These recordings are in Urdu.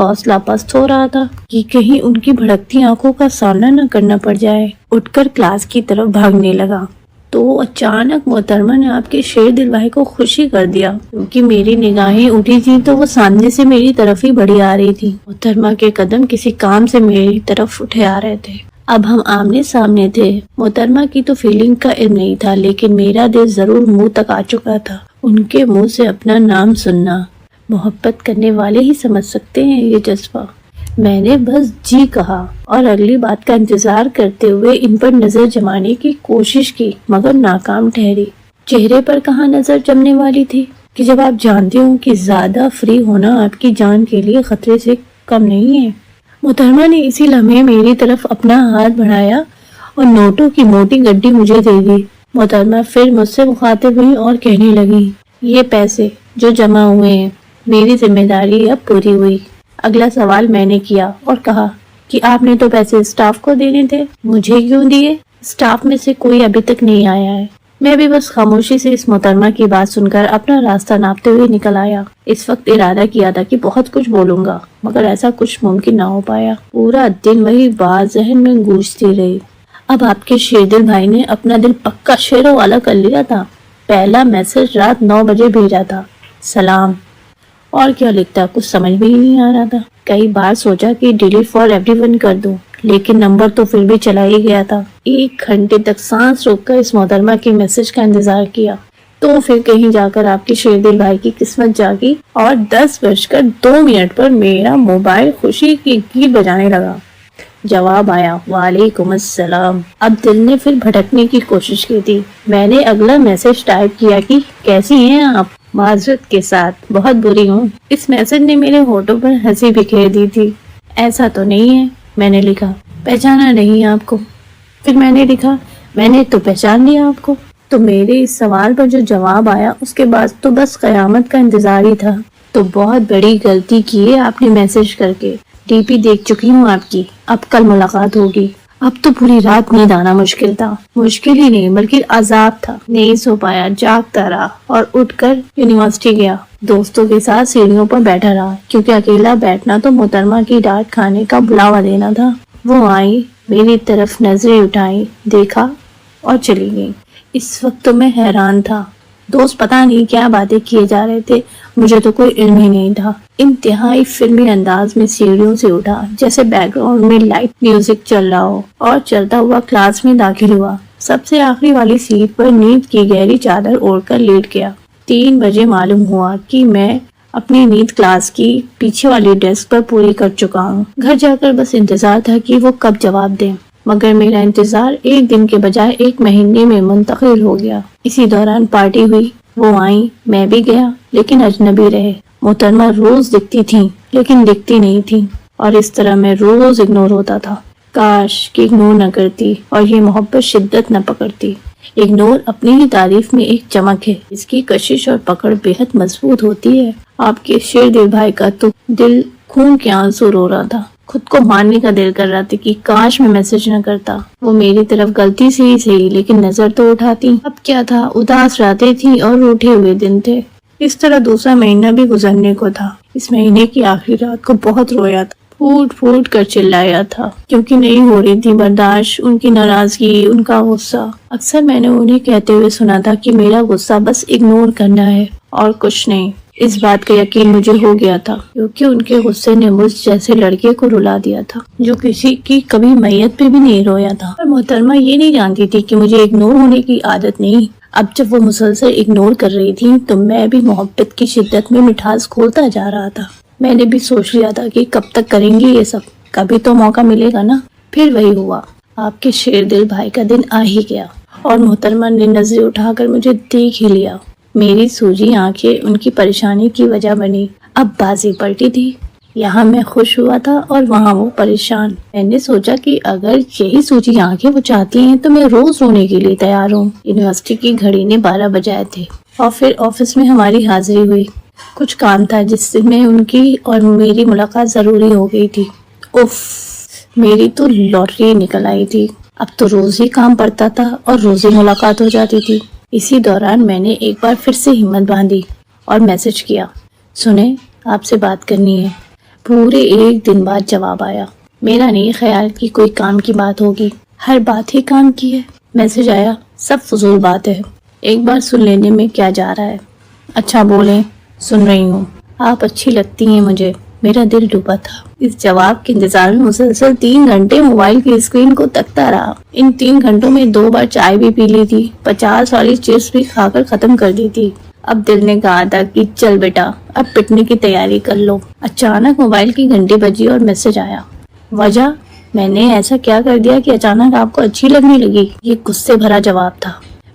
حوصلہ پست ہو رہا تھا کہ کہیں ان کی بھڑکتی آنکھوں کا سامنا نہ کرنا پڑ جائے۔ اٹھ کر کلاس کی طرف بھاگنے لگا تو اچانک محترمہ نے آپ کے شیر دل بھائی کو خوشی کر دیا، کیونکہ میری نگاہیں اٹھی تھی تو وہ سامنے سے میری طرف ہی بڑھی آ رہی تھی۔ محترمہ کے قدم کسی کام سے میری طرف اٹھے آ رہے تھے۔ اب ہم آمنے سامنے تھے۔ محترمہ کی تو فیلنگ کا علم نہیں تھا، لیکن میرا دل ضرور منہ تک آ چکا تھا۔ ان کے منہ سے اپنا نام سننا، محبت کرنے والے ہی سمجھ سکتے ہیں یہ جذبہ۔ میں نے بس جی کہا اور اگلی بات کا انتظار کرتے ہوئے ان پر نظر جمانے کی کوشش کی، مگر ناکام ٹھہری۔ چہرے پر کہاں نظر جمنے والی تھی کہ جب آپ جانتے ہوں کہ زیادہ فری ہونا آپ کی جان کے لیے خطرے سے کم نہیں ہے۔ محترمہ نے اسی لمحے میری طرف اپنا ہاتھ بڑھایا اور نوٹوں کی موٹی گڈی مجھے دے دی۔ محترمہ پھر مجھ سے مخاطب ہوئی اور کہنے لگی، یہ پیسے جو جمع ہوئے ہیں، میری ذمہ داری اب پوری ہوئی۔ اگلا سوال میں نے کیا اور کہا کہ آپ نے تو پیسے اسٹاف کو دینے تھے، مجھے کیوں دیے؟ اسٹاف میں سے کوئی ابھی تک نہیں آیا ہے۔ میں بھی بس خاموشی سے اس محترمہ کی بات سن کر اپنا راستہ ناپتے ہوئے نکل آیا۔ اس وقت ارادہ کیا تھا کہ بہت کچھ بولوں گا، مگر ایسا کچھ ممکن نہ ہو پایا۔ پورا دن وہی بات ذہن میں گونجتی رہی۔ اب آپ کے شیر دل بھائی نے اپنا دل پکا شیروں والا کر لیا تھا۔ پہلا میسج رات 9 بجے بھیجا تھا، سلام، اور کیا لکھتا کچھ سمجھ بھی نہیں آ رہا تھا۔ کئی بار سوچا کہ ڈیلیٹ فار ایوری ون کر دوں، لیکن نمبر تو پھر بھی چلا ہی گیا تھا۔ 1 گھنٹے تک سانس روک کر اس محترمہ کے میسج کا انتظار کیا، تو پھر کہیں جا کر آپ کے شیر دل بھائی کی قسمت جاگی اور 10:02 پر میرا موبائل خوشی کی گیت بجانے لگا۔ جواب آیا، وعلیکم السلام۔ اب دل نے پھر بھٹکنے کی کوشش کی تھی۔ میں نے اگلا میسج ٹائپ کیا کہ کیسی ہیں آپ؟ معذرت کے ساتھ بہت بری ہوں۔ اس میسج نے میرے ہونٹوں پر ہنسی بکھیر دی تھی۔ ایسا تو نہیں ہے، میں نے لکھا، پہچانا نہیں آپ کو۔ پھر میں نے لکھا، میں نے تو پہچان لیا آپ کو۔ تو میرے اس سوال پر جو جواب آیا اس کے بعد تو بس قیامت کا انتظار ہی تھا۔ تو بہت بڑی غلطی کی ہے آپ نے میسج کر کے، ڈی پی دیکھ چکی ہوں آپ کی، اب کل ملاقات ہوگی۔ اب تو پوری رات نیند آنا مشکل تھا، مشکل ہی نہیں بلکہ عذاب تھا۔ نہیں سو پایا، جاگتا رہا اور اٹھ کر یونیورسٹی گیا۔ دوستوں کے ساتھ سیڑھیوں پر بیٹھا رہا، کیونکہ اکیلا بیٹھنا تو محترمہ کی ڈانٹ کھانے کا بلاوا دینا تھا۔ وہ آئی، میری طرف نظریں اٹھائی، دیکھا اور چلی گئی۔ اس وقت تو میں حیران تھا۔ دوست پتہ نہیں کیا باتیں کیے جا رہے تھے، مجھے تو کوئی علم ہی نہیں تھا۔ انتہائی فلمی انداز میں سیڑھیوں سے اٹھا، جیسے بیک گراؤنڈ میں لائٹ میوزک چل رہا ہو، اور چلتا ہوا کلاس میں داخل ہوا۔ سب سے آخری والی سیٹ پر نیند کی گہری چادر اوڑھ کر لیٹ گیا۔ 3 بجے معلوم ہوا کہ میں اپنی نیند کلاس کی پیچھے والی ڈیسک پر پوری کر چکا ہوں۔ گھر جا کر بس انتظار تھا کہ وہ کب جواب دیں، مگر میرا انتظار 1 دن کے بجائے 1 مہینے میں منتقل ہو گیا۔ اسی دوران پارٹی ہوئی، وہ آئیں، میں بھی گیا، لیکن اجنبی رہے۔ محترمہ روز دکھتی تھیں لیکن دکھتی نہیں تھیں، اور اس طرح میں روز اگنور ہوتا تھا۔ کاش کہ اگنور نہ کرتی اور یہ محبت شدت نہ پکڑتی۔ اگنور اپنی ہی تعریف میں ایک چمک ہے، اس کی کشش اور پکڑ بےحد مضبوط ہوتی ہے۔ آپ کے شیر دل بھائی کا تو دل خون کے آنسو رو رہا تھا، خود کو مارنے کا دل کر رہا تھا کہ کاش میں میسج نہ کرتا۔ وہ میری طرف غلطی سے ہی صحیح لیکن نظر تو اٹھاتی۔ اب کیا تھا، اداس راتیں تھیں اور روٹھے ہوئے دن تھے۔ اس طرح دوسرا مہینہ بھی گزرنے کو تھا۔ اس مہینے کی آخری رات کو بہت رویا تھا، پھوٹ پھوٹ کر چلایا تھا، کیونکہ نہیں ہو رہی تھی برداشت ان کی ناراضگی، ان کا غصہ۔ اکثر میں نے انہیں کہتے ہوئے سنا تھا کہ میرا غصہ بس اگنور کرنا ہے اور کچھ نہیں۔ اس بات کا یقین مجھے ہو گیا تھا، کیونکہ ان کے غصے نے مجھ جیسے لڑکے کو رلا دیا تھا جو کسی کی کبھی میت پہ بھی نہیں رویا تھا۔ اور محترمہ یہ نہیں جانتی تھی کہ مجھے اگنور ہونے کی عادت نہیں۔ اب جب وہ مسلسل اگنور کر رہی تھی تو میں بھی محبت کی شدت میں مٹھاس کھوتا جا رہا تھا۔ میں نے بھی سوچ لیا تھا کہ کب تک کریں گے یہ سب، کبھی تو موقع ملے گا نا۔ پھر وہی ہوا، آپ کے شیر دل بھائی کا دن آ ہی گیا اور محترمہ نے نظریں اٹھا کر مجھے دیکھ ہی لیا۔ میری سوجی آنکھیں ان کی پریشانی کی وجہ بنی۔ اب بازی پلٹی تھی، یہاں میں خوش ہوا تھا اور وہاں وہ پریشان۔ میں نے سوچا کہ اگر یہی سوجی آنکھیں وہ چاہتی ہیں تو میں روز رونے کے لیے تیار ہوں۔ یونیورسٹی کی گھڑی نے 12 بجائے تھے اور پھر آفس میں ہماری حاضری ہوئی۔ کچھ کام تھا جس میں ان کی اور میری ملاقات ضروری ہو گئی تھی۔ اف، میری تو لاٹری نکل آئی تھی۔ اب تو روز ہی کام پڑتا تھا اور روز ہی ملاقات ہو جاتی تھی۔ اسی دوران میں نے ایک بار پھر سے ہمت باندھی اور میسج کیا، سنیں، آپ سے بات کرنی ہے۔ پورے 1 دن بعد جواب آیا۔ میرا نہیں خیال کہ کوئی کام کی بات ہوگی، ہر بات ہی کام کی ہے۔ میسج آیا، سب فضول بات ہے، ایک بار سن لینے میں کیا جا رہا ہے؟ اچھا بولیں، سن رہی ہوں۔ آپ اچھی لگتی ہیں مجھے۔ میرا دل ڈوبا تھا۔ اس جواب کے انتظار میں مسلسل 3 گھنٹے موبائل کی اسکرین کو تکتا رہا۔ ان 3 گھنٹوں میں 2 بار چائے بھی پی لی تھی، 50 والی چپس بھی کھا کر ختم کر دی تھی۔ اب دل نے کہا تھا کہ چل بیٹا، اب پٹنے کی تیاری کر لو۔ اچانک موبائل کی گھنٹی بجی اور میسج آیا۔ وجہ؟ میں نے ایسا کیا کر دیا کہ اچانک آپ کو اچھی لگنے لگی؟ یہ غصے بھرا جواب تھا۔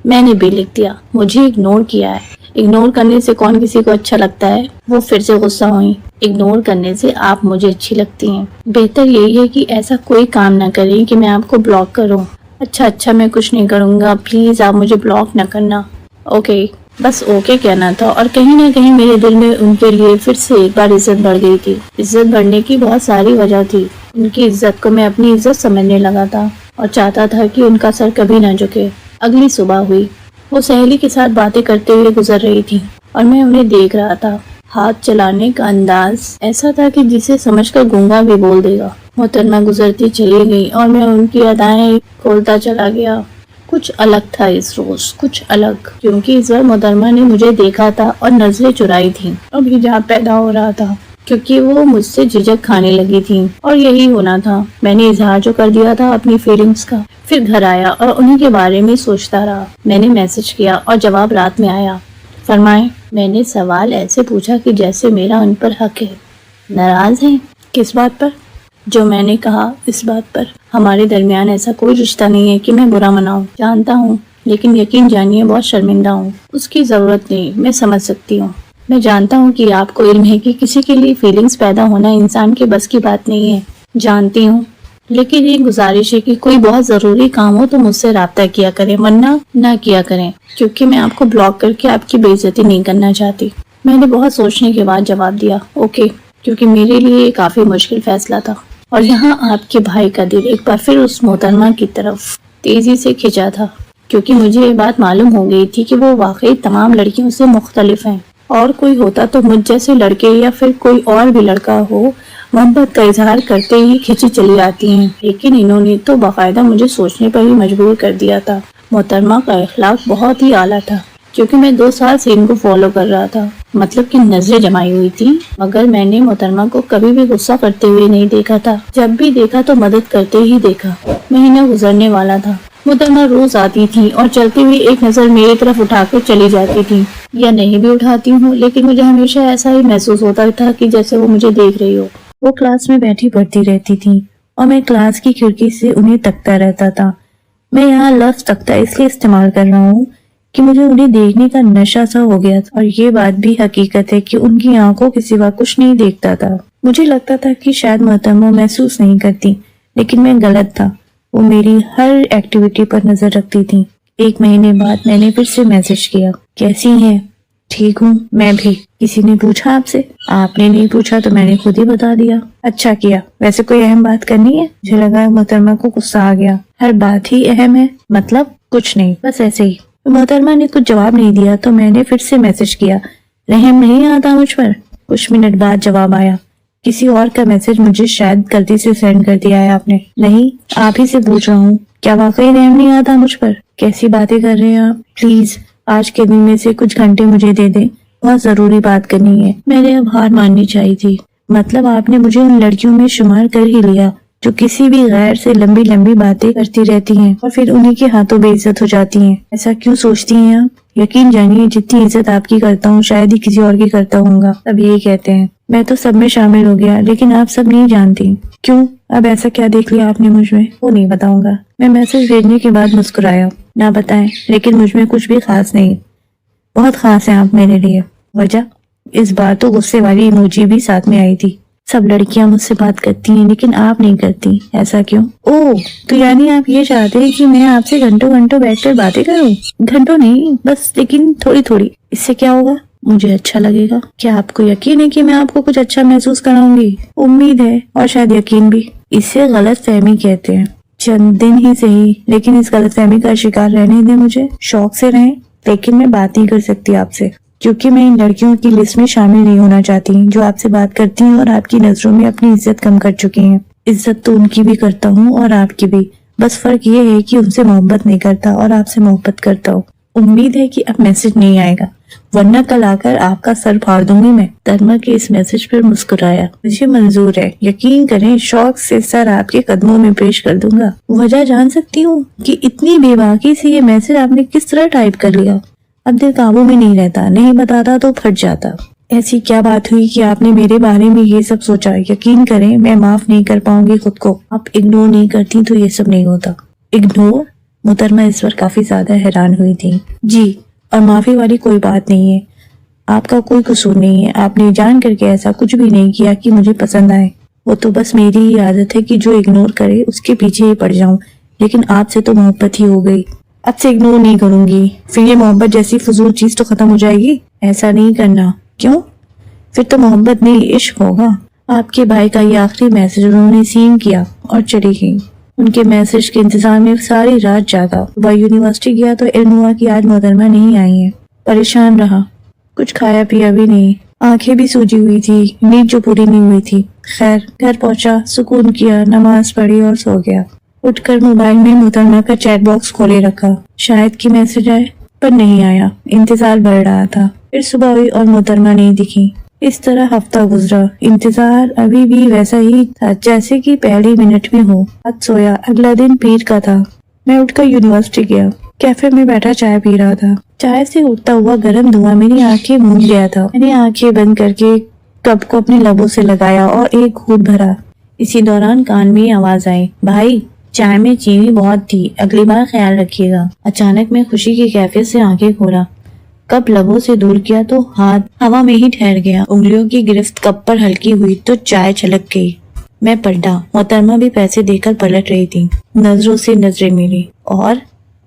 میں نے بھی لکھ دیا، مجھے اگنور کیا ہے۔ اگنور کرنے سے کون کسی کو اچھا لگتا ہے؟ وہ پھر سے غصہ ہوئی۔ اگنور کرنے سے آپ مجھے اچھی لگتی ہیں۔ بہتر یہی ہے کہ ایسا کوئی کام نہ کریں کہ میں آپ کو بلاک کروں۔ اچھا میں کچھ نہیں کروں گا، پلیز آپ مجھے بلاک نہ کرنا۔ اوکے، بس اوکے کہنا تھا، اور کہیں نہ کہیں میرے دل میں ان کے لیے پھر سے ایک بار عزت بڑھ گئی تھی۔ عزت بڑھنے کی بہت ساری وجہ تھی۔ ان کی عزت کو میں اپنی عزت سمجھنے لگا تھا اور چاہتا تھا کہ ان کا سر کبھی نہ جھکے۔ اگلی صبح ہوئی۔ وہ سہیلی کے ساتھ باتیں کرتے ہوئے گزر رہی تھی اور میں انہیں دیکھ رہا تھا۔ ہاتھ چلانے کا انداز ایسا تھا کہ جسے سمجھ کر گونگا بھی بول دے گا۔ محترمہ گزرتی چلی گئی اور میں ان کی ادائیں کھولتا چلا گیا۔ کچھ الگ تھا اس روز، کچھ الگ، کیونکہ اس بار محترمہ نے مجھے دیکھا تھا اور نظریں چرائی تھیں۔ اب حجاب پیدا ہو رہا تھا کیونکہ وہ مجھ سے جھجک کھانے لگی تھی، اور یہی ہونا تھا۔ میں نے اظہار جو کر دیا تھا اپنی فیلنگز کا۔ پھر گھر آیا اور انہیں کے بارے میں سوچتا رہا۔ میں نے میسج کیا اور جواب رات میں آیا۔ فرمائیں۔ میں نے سوال ایسے پوچھا کہ جیسے میرا ان پر حق ہے۔ ناراض ہیں؟ کس بات پر؟ جو میں نے کہا، اس بات پر۔ ہمارے درمیان ایسا کوئی رشتہ نہیں ہے کہ میں برا مناؤں۔ جانتا ہوں، لیکن یقین جانیے بہت شرمندہ ہوں۔ اس کی ضرورت نہیں، میں سمجھ سکتی ہوں۔ میں جانتا ہوں کہ آپ کو علم ہے کہ کسی کے لیے فیلنگز پیدا ہونا انسان کے بس کی بات نہیں ہے۔ جانتی ہوں، لیکن یہ گزارش ہے کہ کوئی بہت ضروری کام ہو تو مجھ سے رابطہ کیا کریں، ورنہ نہ کیا کریں، کیونکہ میں آپ کو بلاک کر کے آپ کی بے عزتی نہیں کرنا چاہتی۔ میں نے بہت سوچنے کے بعد جواب دیا، اوکے، کیونکہ میرے لیے یہ کافی مشکل فیصلہ تھا۔ اور یہاں آپ کے بھائی کا دل ایک بار پھر اس محترمہ کی طرف تیزی سے کھنچا تھا، کیونکہ مجھے یہ بات معلوم ہو گئی تھی کہ وہ واقعی تمام لڑکیوں سے مختلف ہیں۔ اور کوئی ہوتا تو مجھ جیسے لڑکے یا پھر کوئی اور بھی لڑکا ہو، محبت کا اظہار کرتے ہی کھینچی چلی آتی ہیں، لیکن انہوں نے تو باقاعدہ مجھے سوچنے پر ہی مجبور کر دیا تھا۔ محترمہ کا اخلاق بہت ہی اعلیٰ تھا، کیونکہ میں 2 سال سے ان کو فالو کر رہا تھا، مطلب کہ نظریں جمائی ہوئی تھی، مگر میں نے محترمہ کو کبھی بھی غصہ کرتے ہوئے نہیں دیکھا تھا۔ جب بھی دیکھا تو مدد کرتے ہی دیکھا۔ مہینہ گزرنے والا تھا۔ محترمہ روز آتی تھی اور چلتے ہوئے ایک نظر میری طرف اٹھا کر چلی جاتی تھی، یا نہیں بھی اٹھاتی ہوں، لیکن مجھے ہمیشہ ایسا ہی محسوس ہوتا تھا کہ جیسے وہ مجھے دیکھ رہی ہو۔ وہ کلاس میں بیٹھی پڑھتی رہتی تھی اور میں کلاس کی کھڑکی سے انہیں تکتا رہتا تھا۔ میں یہاں لفظ تکتا اس لیے استعمال کر رہا ہوں کہ مجھے انہیں دیکھنے کا نشہ سا ہو گیا تھا، اور یہ بات بھی حقیقت ہے کہ ان کی آنکھوں کے سوا کچھ نہیں دیکھتا تھا۔ مجھے لگتا تھا کہ شاید محترمہ محسوس نہیں کرتی، لیکن میں غلط تھا۔ وہ میری ہر ایکٹیویٹی پر نظر رکھتی تھی۔ 1 مہینے بعد میں نے پھر سے میسج کیا، کیسی ہیں؟ ٹھیک ہوں، میں بھی۔ کسی نے پوچھا آپ سے؟ آپ نے نہیں پوچھا تو میں نے خود ہی بتا دیا۔ اچھا کیا۔ ویسے کوئی اہم بات کرنی ہے؟ مجھے لگا محترمہ کو غصہ آ گیا۔ ہر بات ہی اہم ہے؟ مطلب؟ کچھ نہیں، بس ایسے ہی۔ محترمہ نے کچھ جواب نہیں دیا تو میں نے پھر سے میسج کیا، رحم نہیں آتا مجھ پر؟ کچھ منٹ بعد جواب آیا، کسی اور کا میسج مجھے شاید غلطی سے سینڈ کر دیا ہے آپ نے۔ نہیں، آپ ہی سے پوچھ رہا ہوں، کیا واقعی رحم نہیں آتا مجھ پر؟ کیسی باتیں کر رہے ہیں آپ؟ پلیز آج کے دن میں سے کچھ گھنٹے مجھے دے دیں، بہت ضروری بات کرنی ہے۔ میں نے اب ہار ماننی چاہیے تھی۔ مطلب آپ نے مجھے ان لڑکیوں میں شمار کر ہی لیا جو کسی بھی غیر سے لمبی لمبی باتیں کرتی رہتی ہیں اور پھر انہی کے ہاتھوں بے عزت ہو جاتی ہیں۔ ایسا کیوں سوچتی ہیں آپ؟ یقین جانیے جتنی عزت آپ کی کرتا ہوں شاید ہی کسی اور کی کرتا ہوں گا۔ سب یہی کہتے ہیں، میں تو سب میں شامل ہو گیا، لیکن آپ سب نہیں جانتی۔ کیوں؟ اب ایسا کیا دیکھ لیا آپ نے مجھ میں؟ وہ نہیں بتاؤں گا۔ میں میسج بھیجنے کے بعد مسکرایا، نہ بتائیں، لیکن مجھ میں کچھ بھی خاص نہیں۔ بہت خاص ہیں آپ میرے لیے۔ وجہ؟ اس بار تو غصے والی ایموجی بھی ساتھ میں آئی تھی۔ سب لڑکیاں مجھ سے بات کرتی ہیں لیکن آپ نہیں کرتی، ایسا کیوں؟ اوہ، تو یعنی آپ یہ چاہتے ہیں کہ میں آپ سے گھنٹوں گھنٹوں بیٹھ کر باتیں کروں؟ گھنٹوں نہیں، بس، لیکن تھوڑی تھوڑی۔ اس سے کیا ہوگا؟ مجھے اچھا لگے گا۔ کیا آپ کو یقین ہے کہ میں آپ کو کچھ اچھا محسوس کراؤں گی؟ امید ہے، اور شاید یقین بھی۔ اسے غلط فہمی کہتے ہیں۔ چند دن ہی صحیح، لیکن اس غلط فہمی کا شکار رہنے دیں مجھے۔ شوق سے رہیں، لیکن میں بات نہیں کر سکتی آپ سے۔ کیونکہ میں ان لڑکیوں کی لسٹ میں شامل نہیں ہونا چاہتی جو آپ سے بات کرتی ہیں اور آپ کی نظروں میں اپنی عزت کم کر چکی ہیں۔ عزت تو ان کی بھی کرتا ہوں اور آپ کی بھی، بس فرق یہ ہے کہ ان سے محبت نہیں کرتا اور آپ سے محبت کرتا ہوں۔ امید ہے کہ اب میسج نہیں آئے گا، ورنہ کل آ کر آپ کا سر پھاڑ دوں گی میں۔ محترمہ کے اس میسج پر مسکرایا۔ مجھے منظور ہے، یقین کریں شوق سے سر آپ کے قدموں میں پیش کر دوں گا۔ وجہ جان سکتی ہوں کہ اتنی بے باکی سے یہ میسج آپ نے کس طرح ٹائپ کر لیا؟ اب دل قابو میں نہیں رہتا، نہیں بتاتا تو پھٹ جاتا۔ ایسی کیا بات ہوئی کہ آپ نے میرے بارے میں یہ سب سوچا؟ یقین کریں میں معاف نہیں کر پاؤں گی خود کو۔ آپ اگنور نہیں کرتی تو یہ سب نہیں ہوتا۔ اگنور؟ محترمہ اس پر کافی زیادہ حیران ہوئی تھی۔ جی، اور معافی والی کوئی بات نہیں ہے، آپ کا کوئی قصور نہیں ہے، آپ نے جان کر کے ایسا کچھ بھی نہیں کیا کہ مجھے پسند آئے۔ وہ تو بس میری ہی عادت ہے کہ جو اگنور کرے اس کے پیچھے ہی پڑ جاؤں، لیکن آپ سے تو محبت ہی ہو گئی، اب سے اگنور نہیں کروں گی۔ پھر یہ محبت جیسی فضول چیز تو ختم ہو جائے گی۔ ایسا نہیں کرنا۔ کیوں؟ پھر تو محبت نہیں عشق ہوگا۔ آپ کے بھائی کا یہ آخری میسج انہوں نے سین کیا اور چلی گئی۔ ان کے میسج کے انتظار میں ساری رات جاگا۔ صبح یونیورسٹی گیا تو علم ہوا کہ آج محترمہ نہیں آئی ہیں۔ پریشان رہا، کچھ کھایا پیا بھی نہیں، آنکھیں بھی سوجی ہوئی تھی، نیند جو پوری نہیں ہوئی تھی۔ خیر گھر پہنچا، سکون کیا، نماز پڑھی اور سو گیا۔ اٹھ کر موبائل میں محترمہ کا چیٹ باکس کھولے رکھا، شاید کہ میسج آئے، پر نہیں آیا۔ انتظار بڑھ رہا تھا۔ پھر صبح ہوئی اور محترمہ نہیں دکھی۔ اس طرح ہفتہ گزرا۔ انتظار ابھی بھی ویسا ہی تھا جیسے کہ پہلی منٹ میں ہو۔ رات سویا۔ اگلا دن پیر کا تھا۔ میں اٹھ کر یونیورسٹی گیا۔ کیفے میں بیٹھا چائے پی رہا تھا۔ چائے سے اٹھتا ہوا گرم دھواں میری آنکھیں مونڈ گیا تھا۔ میں نے آنکھیں بند کر کے کپ کو اپنے لبوں سے لگایا اور ایک گھونٹ بھرا۔ اسی دوران کان میں آواز آئی، بھائی چائے میں چینی بہت تھی، اگلی بار خیال رکھیے گا۔ اچانک میں خوشی کی کیفیت سے آنکھیں کھولا، کپ لبوں سے دور کیا تو ہاتھ ہوا میں ہی ٹھہر گیا۔ انگلیوں کی گرفت کپ پر ہلکی ہوئی تو چائے چھلک گئی۔ میں پلٹا، محترمہ بھی پیسے دے کر پلٹ رہی تھی۔ نظروں سے نظریں ملی اور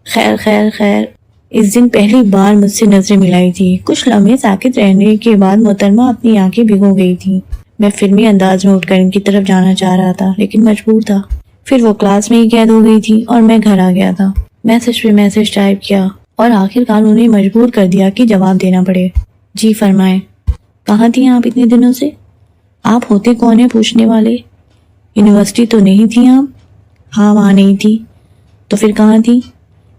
خیر خیر خیر، اس دن پہلی بار مجھ سے نظریں ملائی تھی۔ کچھ لمحے ساکت رہنے کے بعد محترمہ اپنی آنکھیں بھگو گئی تھی۔ میں فلمی انداز میں اٹھ کر ان کی طرف جانا چاہ رہا تھا لیکن مجبور تھا۔ پھر وہ کلاس میں ہی قید ہو گئی تھی اور میں گھر آ گیا تھا۔ میسج پہ میسج ٹائپ کیا اور آخر کار انہیں مجبور کر دیا کہ جواب دینا پڑے۔ جی فرمائیں، کہاں تھی آپ اتنے دنوں سے؟ آپ ہوتے کون ہیں پوچھنے والے؟ یونیورسٹی تو نہیں تھی آپ؟ ہاں وہاں نہیں تھی، تو پھر کہاں تھی؟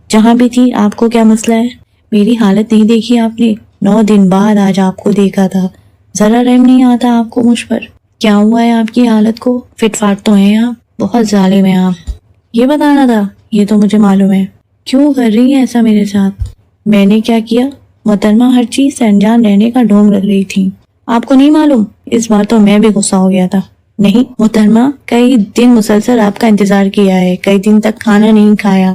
جہاں بھی تھی، آپ کو کیا مسئلہ ہے؟ میری حالت نہیں دیکھی آپ نے؟ 9 دن بعد آج آپ کو دیکھا تھا، ذرا رحم نہیں آتا آپ کو مجھ پر؟ کیا ہوا ہے آپ کی حالت کو؟ فٹ فاٹ تو ہیں آپ، بہت ظالم ہیں آپ۔ یہ بتانا تھا؟ یہ تو مجھے معلوم ہے۔ کیوں کر رہی ہیں ایسا میرے ساتھ؟ میں نے کیا کیا؟ محترمہ ہر چیز سے انجان رہنے کا ڈھونگ لگ رہی تھی۔ آپ کو نہیں معلوم؟ اس بار تو میں بھی غصہ ہو گیا تھا۔ نہیں محترمہ، کئی دن مسلسل آپ کا انتظار کیا ہے، کئی دن تک کھانا نہیں کھایا،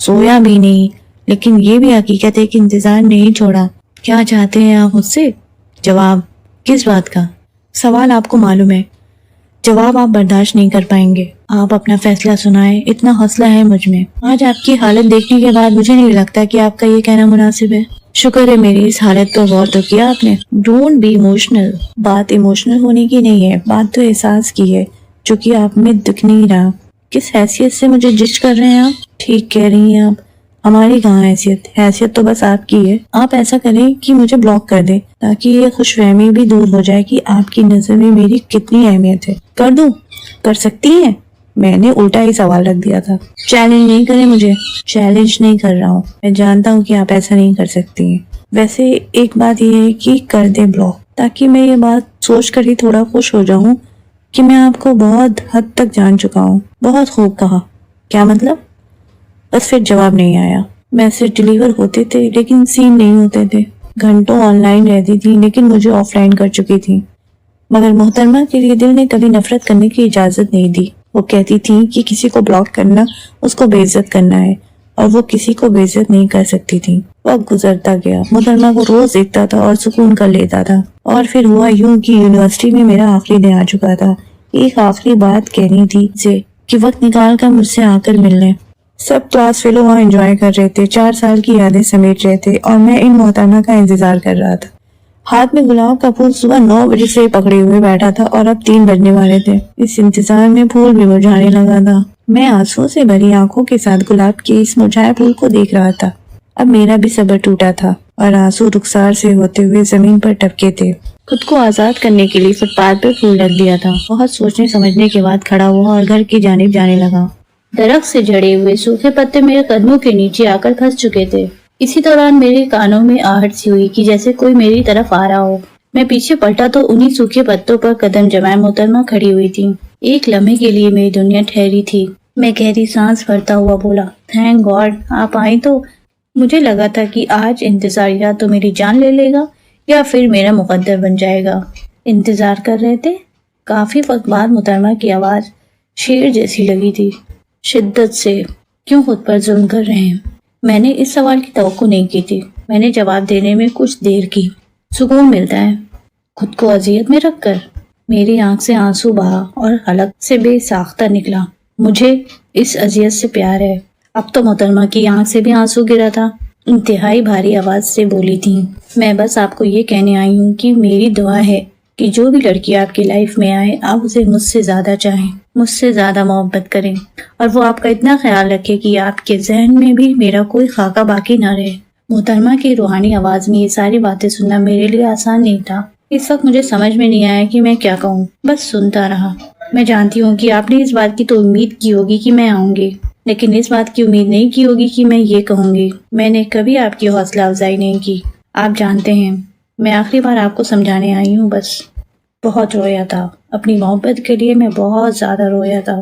سویا بھی نہیں، لیکن یہ بھی حقیقت ہے کہ انتظار نہیں چھوڑا۔ کیا چاہتے ہیں آپ مجھ سے؟ جواب کس بات کا؟ سوال آپ کو معلوم ہے، جواب آپ برداشت نہیں کر پائیں گے۔ آپ اپنا فیصلہ سنائیں، اتنا حوصلہ ہے مجھ میں۔ آج آپ کی حالت دیکھنے کے بعد مجھے نہیں لگتا کہ آپ کا یہ کہنا مناسب ہے۔ شکر ہے میری اس حالت پر غور تو کیا آپ نے۔ Don't be emotional. بات ایموشنل ہونے کی نہیں ہے، بات تو احساس کی ہے جو کہ آپ میں دکھ نہیں رہا۔ کس حیثیت سے مجھے جج کر رہے ہیں آپ؟ ٹھیک کہہ رہی ہیں آپ، ہماری کہاں حیثیت تو بس آپ کی ہے۔ آپ ایسا کریں کہ مجھے بلاک کر دیں تاکہ یہ خوش فہمی بھی دور ہو جائے کہ آپ کی نظر میں میری کتنی اہمیت ہے۔ کر دوں؟ کر سکتی ہیں؟ میں نے الٹا ہی سوال رکھ دیا تھا۔ چیلنج نہیں کریں مجھے۔ چیلنج نہیں کر رہا ہوں، میں جانتا ہوں کہ آپ ایسا نہیں کر سکتی ہیں۔ ویسے ایک بات یہ ہے کہ کر دیں بلاک، تاکہ میں یہ بات سوچ کر ہی تھوڑا خوش ہو جاؤں کہ میں آپ کو بہت حد تک جان چکا ہوں۔ بہت خوب کہا۔ کیا مطلب؟ بس پھر جواب نہیں آیا۔ میسج ڈیلیور ہوتے تھے لیکن سین نہیں ہوتے تھے۔ گھنٹوں آن لائن رہتی تھی لیکن مجھے آف لائن کر چکی تھی۔ مگر محترمہ کے لیے دل نے کبھی نفرت کرنے کی اجازت نہیں دی۔ وہ کہتی تھی کہ کسی کو بلاک کرنا اس کو بے عزت کرنا ہے اور وہ کسی کو بے عزت نہیں کر سکتی تھی۔ وقت گزرتا گیا، محترمہ کو روز دیکھتا تھا اور سکون کر لیتا تھا۔ اور پھر ہوا یوں کہ یونیورسٹی میں میرا آخری دن آ چکا تھا۔ ایک آخری بات کہنی تھی اسے کہ وقت نکال کر مجھ سے آ کر ملنے۔ سب کلاس فیلو وہاں انجوائے کر رہے تھے، 4 سال کی یادیں سمیٹ رہے تھے اور میں ان محترمہ کا انتظار کر رہا تھا۔ ہاتھ میں گلاب کا پھول صبح 9 بجے سے پکڑے ہوئے بیٹھا تھا اور اب 3 بجنے والے تھے۔ اس انتظار میں پھول بھی مرجھانے لگا تھا۔ میں آنسوؤں سے بھری آنکھوں کے ساتھ گلاب کے اس مرجھائے پھول کو دیکھ رہا تھا۔ اب میرا بھی صبر ٹوٹا تھا۔ اور آنسو رخسار سے ہوتے ہوئے زمین پر ٹپکے تھے۔ خود کو آزاد کرنے کے لیے فٹ پاتھ پہ پھول رکھ دیا تھا۔ بہت سوچنے سمجھنے کے بعد کھڑا ہوا اور گھر کی جانب جانے لگا۔ درخت سے جڑے ہوئے سوکھے پتے میرے قدموں کے نیچے آ کر پھنس چکے تھے۔ اسی دوران میرے کانوں میں آہٹ سی ہوئی کہ جیسے کوئی میری طرف آ رہا ہو۔ میں پیچھے پلٹا تو انہی سوکھے پتوں پر قدم جمائے محترمہ کھڑی ہوئی تھی۔ ایک لمحے کے لیے میری دنیا ٹھہری تھی۔ میں گہری سانس بھرتا ہوا بولا، تھینک گاڈ آپ آئی تو۔ مجھے لگا تھا کہ آج انتظار یا تو میری جان لے لے گا یا پھر میرا مقدر بن جائے گا۔ انتظار کر رہے تھے؟ کافی وقت بعد محترمہ کی آواز شیر جیسی لگی تھی، شدت سے۔ کیوں خود پر ظلم کر رہے ہیں؟ میں نے اس سوال کی توقع نہیں کی تھی۔ میں نے جواب دینے میں کچھ دیر کی۔ سکون ملتا ہے خود کو اذیت میں رکھ کر۔ میری آنکھ سے آنسو بہا اور حلق سے بے ساختہ نکلا، مجھے اس اذیت سے پیار ہے۔ اب تو محترمہ کی آنکھ سے بھی آنسو گرا تھا۔ انتہائی بھاری آواز سے بولی تھی، میں بس آپ کو یہ کہنے آئی ہوں کہ میری دعا ہے کہ جو بھی لڑکی آپ کی لائف میں آئے آپ اسے مجھ سے زیادہ چاہیں، مجھ سے زیادہ محبت کریں، اور وہ آپ کا اتنا خیال رکھے کہ آپ کے ذہن میں بھی میرا کوئی خاکہ باقی نہ رہے۔ محترمہ کی روحانی آواز میں یہ ساری باتیں سننا میرے لیے آسان نہیں تھا۔ اس وقت مجھے سمجھ میں نہیں آیا کہ میں کیا کہوں، بس سنتا رہا۔ میں جانتی ہوں کہ آپ نے اس بات کی تو امید کی ہوگی کہ میں آؤں گی، لیکن اس بات کی امید نہیں کی ہوگی کہ میں یہ کہوں گی۔ میں نے کبھی آپ کی حوصلہ افزائی نہیں کی، آپ جانتے ہیں۔ میں آخری بار آپ کو سمجھانے آئی ہوں بس۔ بہت رویا تھا، اپنی محبت کے لیے میں بہت زیادہ رویا تھا،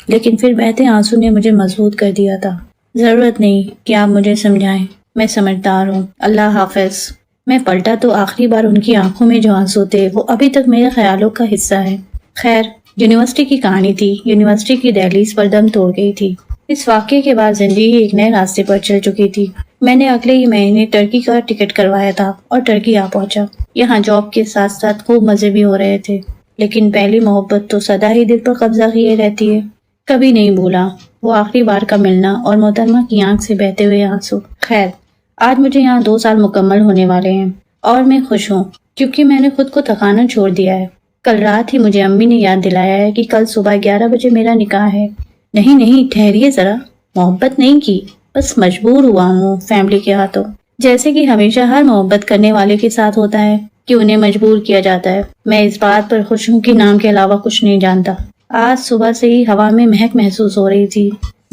لیکن پھر بہتے آنسو نے مجھے مضبوط کر دیا تھا۔ ضرورت نہیں کہ آپ مجھے سمجھائیں، میں سمجھدار ہوں۔ اللہ حافظ۔ میں پلٹا تو آخری بار ان کی آنکھوں میں جو آنسو تھے وہ ابھی تک میرے خیالوں کا حصہ ہے۔ خیر، یونیورسٹی کی کہانی تھی۔ یونیورسٹی کی دہلیز پر دم توڑ گئی تھی۔ اس واقعے کے بعد زندگی ایک نئے راستے پر چل چکی تھی۔ میں نے اگلے ہی مہینے ٹرکی کا ٹکٹ کروایا تھا اور ٹرکی آ پہنچا۔ یہاں جاب کے ساتھ ساتھ خوب مزے بھی ہو رہے تھے، لیکن پہلی محبت تو سدا ہی دل پر قبضہ کیے رہتی ہے۔ کبھی نہیں بھولا وہ آخری بار کا ملنا اور محترمہ کی آنکھ سے بہتے ہوئے آنسو۔ خیر، آج مجھے یہاں 2 سال مکمل ہونے والے ہیں اور میں خوش ہوں کیونکہ میں نے خود کو تھکانا چھوڑ دیا ہے۔ کل رات ہی مجھے امی نے یاد دلایا ہے کہ کل صبح 11 بجے میرا نکاح ہے۔ نہیں ٹھہریے ذرا، محبت نہیں کی، بس مجبور ہوا ہوں فیملی کے ہاتھوں، جیسے کہ ہمیشہ ہر محبت کرنے والے کے ساتھ ہوتا ہے کہ انہیں مجبور کیا جاتا ہے۔ میں اس بات پر خوش ہوں کہ نام کے علاوہ کچھ نہیں جانتا۔ آج صبح سے ہی ہوا میں مہک محسوس ہو رہی تھی،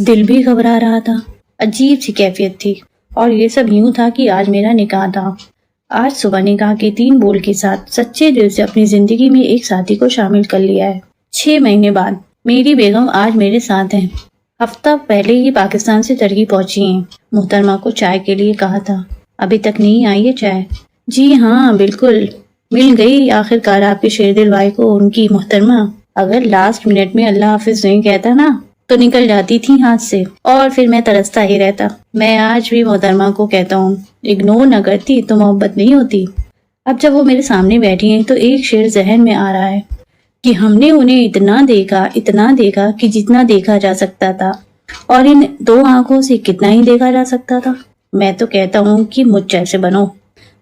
دل بھی گھبرا رہا تھا، عجیب سی کیفیت تھی، اور یہ سب یوں تھا کہ آج میرا نکاح تھا۔ آج صبح نکاح کے 3 بول کے ساتھ سچے دل سے اپنی زندگی میں ایک ساتھی کو شامل کر لیا ہے۔ 6 مہینے بعد میری بیگم آج میرے ساتھ ہیں۔ ہفتہ پہلے ہی پاکستان سے ترکی پہنچی ہیں۔ محترمہ کو چائے کے لیے کہا تھا، ابھی تک نہیں آئی ہے چائے؟ جی ہاں بالکل، مل گئی آخر کار آپ کے شیر دل بھائی کو ان کی محترمہ۔ اگر لاسٹ منٹ میں اللہ حافظ نہیں کہتا نا تو نکل جاتی تھی ہاتھ سے، اور پھر میں ترستا ہی رہتا۔ میں آج بھی محترمہ کو کہتا ہوں، اگنور نہ کرتی تو محبت نہیں ہوتی۔ اب جب وہ میرے سامنے بیٹھی ہیں تو ایک شعر ذہن میں آ رہا ہے کہ ہم نے انہیں اتنا دیکھا کہ جتنا دیکھا جا سکتا تھا، اور ان 2 آنکھوں سے کتنا ہی دیکھا جا سکتا تھا۔ میں تو کہتا ہوں کہ مجھ جیسے بنو۔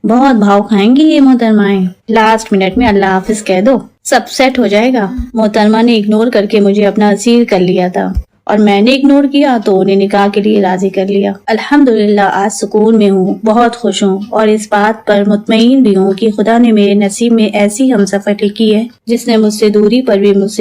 بہت بھاؤ کھائیں گی یہ محترمائیں، لاسٹ منٹ میں اللہ حافظ کہہ دو، سب سیٹ ہو جائے گا۔ محترمہ نے اگنور کر کے مجھے اپنا اسیر کر لیا تھا، اور میں نے اگنور کیا تو انہیں نکاح کے لیے راضی کر لیا۔ الحمدللہ آج سکون میں ہوں، بہت خوش ہوں، اور اس بات پر مطمئن بھی ہوں کہ خدا نے میرے نصیب میں ایسی ہمسفر لکھی ہے جس نے مجھ سے دوری پر بھی مجھ سے